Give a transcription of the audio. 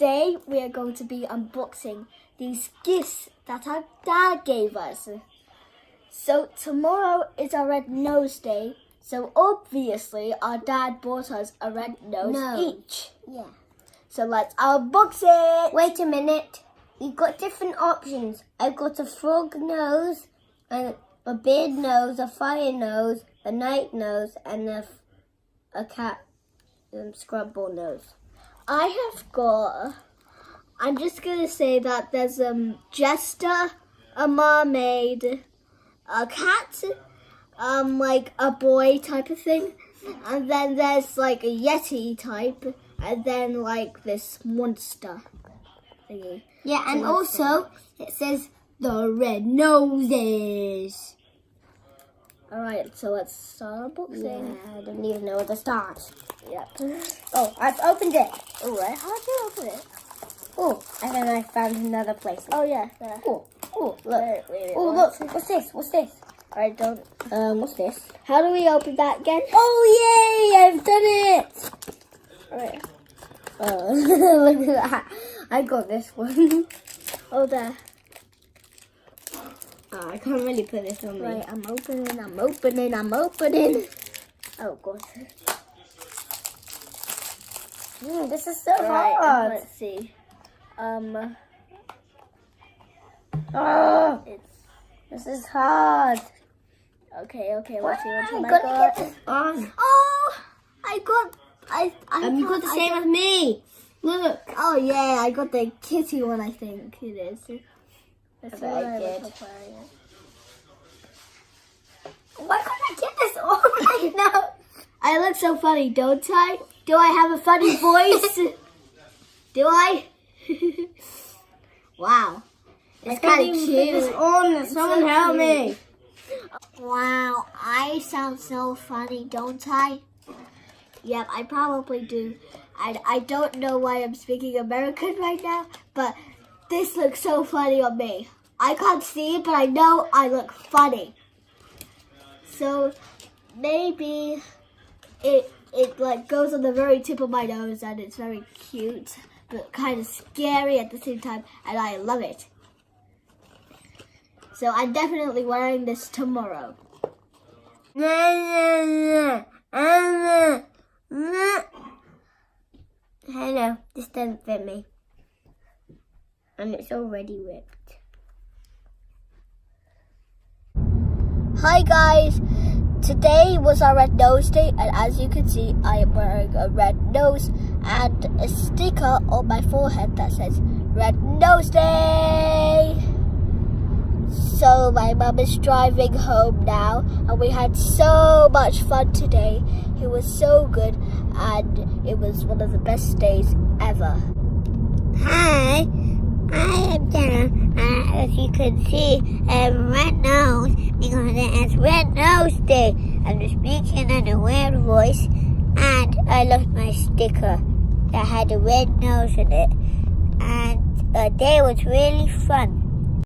today we are going to be unboxing these gifts that our dad gave us. So tomorrow is our red nose day. So obviously our dad bought us a red nose each. Yeah. So let's unbox it. Wait a minute. We've got different options. I've got a frog nose, a beard nose, a fire nose, a night nose, and a cat scrub ball nose. I have got, I'm just going to say that there's a jester, a mermaid, a cat, like a boy type of thing. And then there's like a yeti type. And then like this monster thingy. Yeah, and also it says the red noses. Alright, so let's start unboxing. Yeah, I don't even know where to start. Yep. Oh, I've opened it. Alright, how did you open it? Oh, and then I found another place. Oh yeah, there. Oh, look. Wait, Oh, look. What's this? Alright, don't. What's this? How do we open that again? Oh, yay! I've done it! Alright. Look at that. I got this one. Oh, there. Oh, I can't really put this on me. Right, I'm opening. Oh, God. This is so Right, hard. let's see. Oh, It's this is hard. okay. Let's see what I I gotta got. get this on. Oh, I got. You got the same as me. Look. Oh yeah, I got the kitty one. I think it is. Let's see I what bet I look did. up there. Why can't I get this on right now? I look so funny, don't I? Do I have a funny voice? Do I? Wow. It's kind of Put cute. this on. Someone so help cute. me. Wow, I sound so funny, don't I? Yep, I probably do. I don't know why I'm speaking American right now, but this looks so funny on me. I can't see it, but I know I look funny. So maybe it like goes on the very tip of my nose and it's very cute, but kind of scary at the same time, and I love it. So I'm definitely wearing this tomorrow. Hello, this doesn't fit me. And it's already ripped. Hi guys, today was our red nose day, and as you can see I am wearing a red nose and a sticker on my forehead that says Red Nose Day. So my mum is driving home now, and we had so much fun today. It was so good, and it was one of the best days ever. Hi, I am Dana. As you can see, red nose because it is Red Nose Day. I'm speaking in a weird voice, and I lost my sticker that had a red nose in it. And the day was really fun.